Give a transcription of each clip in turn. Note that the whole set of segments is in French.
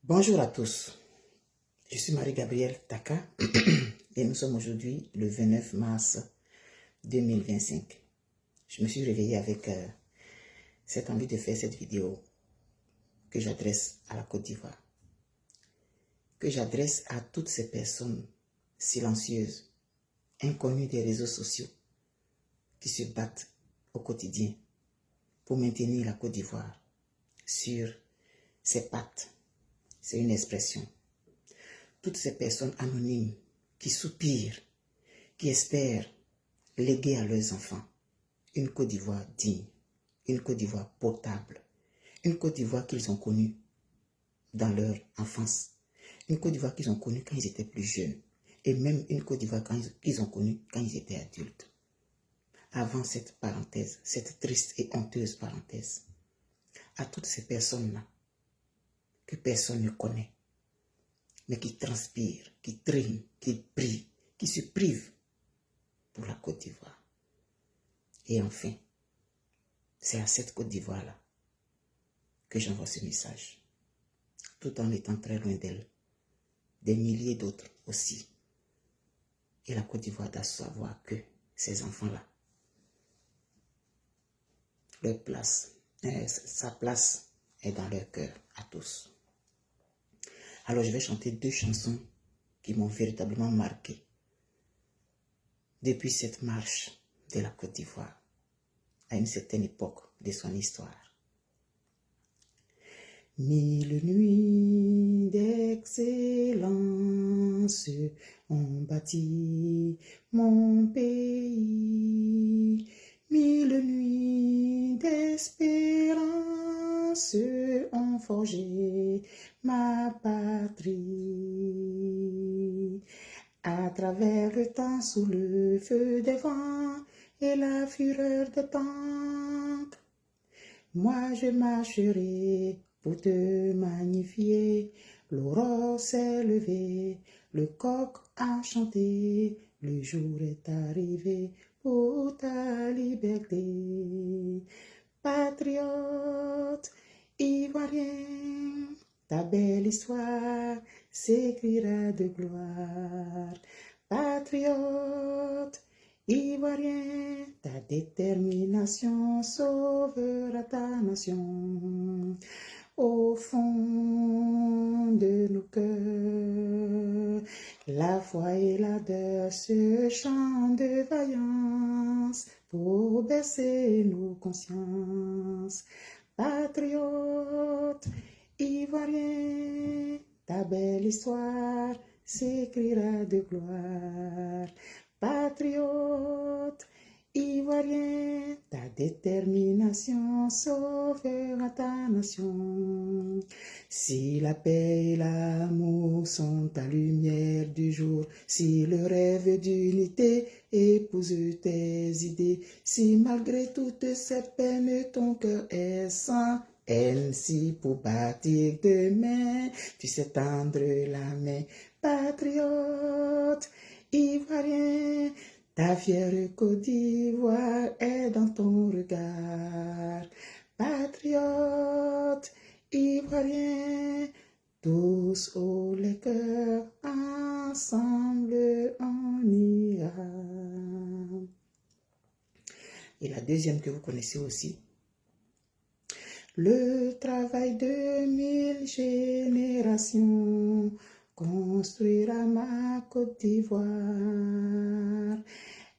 Bonjour à tous, je suis Marie-Gabrielle Taka et nous sommes aujourd'hui le 29 mars 2025. Je me suis réveillée avec cette envie de faire cette vidéo que j'adresse à la Côte d'Ivoire, que j'adresse à toutes ces personnes silencieuses, inconnues des réseaux sociaux, qui se battent au quotidien pour maintenir la Côte d'Ivoire sur ses pattes. C'est une expression. Toutes ces personnes anonymes qui soupirent, qui espèrent léguer à leurs enfants une Côte d'Ivoire digne, une Côte d'Ivoire potable, une Côte d'Ivoire qu'ils ont connue dans leur enfance, une Côte d'Ivoire qu'ils ont connue quand ils étaient plus jeunes, et même une Côte d'Ivoire qu'ils ont connue quand ils étaient adultes. Avant cette parenthèse, cette triste et honteuse parenthèse, à toutes ces personnes-là que personne ne connaît, mais qui transpirent, qui triment, qui prient, qui se privent pour la Côte d'Ivoire. Et enfin, c'est à cette Côte d'Ivoire-là que j'envoie ce message, tout en étant très loin d'elle, des milliers d'autres aussi. Et la Côte d'Ivoire doit savoir que ces enfants-là, leur place, sa place est dans leur cœur à tous. Alors je vais chanter deux chansons qui m'ont véritablement marqué depuis cette marche de la Côte d'Ivoire à une certaine époque de son histoire. Mille nuits d'excellence ont bâti mon pays, mille nuits d'espérance ont forgé ma patrie. À travers le temps, sous le feu des vents et la fureur des tanks, moi je marcherai pour te magnifier. L'aurore s'est levée, le coq a chanté, le jour est arrivé pour ta liberté. Patriote ivoirien, ta belle histoire s'écrira de gloire. Patriote ivoirien, ta détermination sauvera ta nation. Au fond de nos cœurs, la foi et l'ardeur se chantent de vaillance pour bercer nos consciences. Patriote ivoirien, ta belle histoire s'écrira de gloire. Patriote ivoirien, ta détermination sauvera ta nation. Si la paix et l'amour sont ta lumière du jour, si le rêve d'unité épouse tes idées, si malgré toutes ces peines ton cœur est sans haine, si pour bâtir demain tu sais tendre la main. Patriote ivoirien, ta fière Côte d'Ivoire est dans ton regard. Patriote ivoirien, tous haut les cœurs, ensemble on ira. Et la deuxième que vous connaissez aussi. Le travail de 1000 générations construira ma Côte d'Ivoire.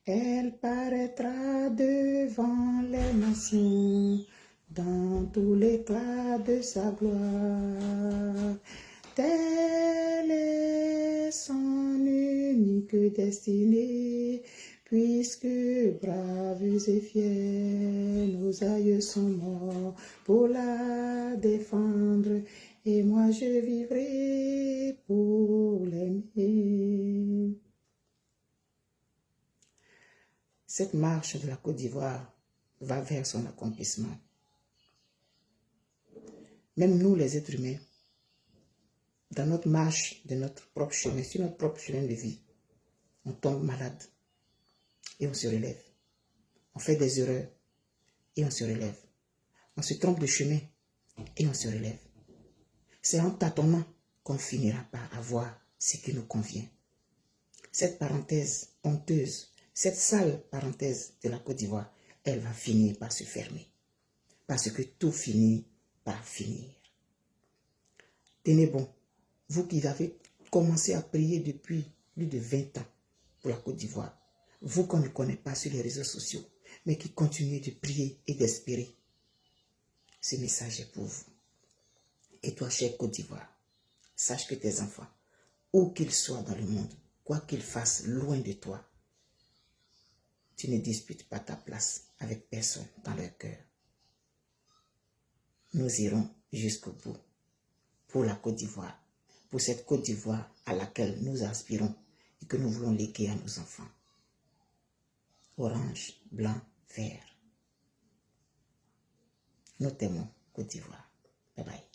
Elle paraîtra devant les nations dans tout l'éclat de sa gloire. Telle est son unique destinée, puisque braves et fiers, nos aïeux sont morts pour la défendre, et moi je vivrai pour l'aimer. Cette marche de la Côte d'Ivoire va vers son accomplissement. Même nous, les êtres humains, dans notre marche de notre propre chemin, sur notre propre chemin de vie, on tombe malade et on se relève. On fait des erreurs et on se relève. On se trompe de chemin et on se relève. C'est en tâtonnant qu'on finira par avoir ce qui nous convient. Cette parenthèse honteuse, cette sale parenthèse de la Côte d'Ivoire, elle va finir par se fermer. Parce que tout finit par finir. Tenez bon, vous qui avez commencé à prier depuis plus de 20 ans pour la Côte d'Ivoire, vous qu'on ne connaît pas sur les réseaux sociaux, mais qui continuez de prier et d'espérer, ce message est pour vous. Et toi, chère Côte d'Ivoire, sache que tes enfants, où qu'ils soient dans le monde, quoi qu'ils fassent loin de toi, tu ne disputes pas ta place avec personne dans leur cœur. Nous irons jusqu'au bout pour la Côte d'Ivoire, pour cette Côte d'Ivoire à laquelle nous aspirons et que nous voulons léguer à nos enfants. Orange, blanc, vert. Nous t'aimons, Côte d'Ivoire. Bye bye.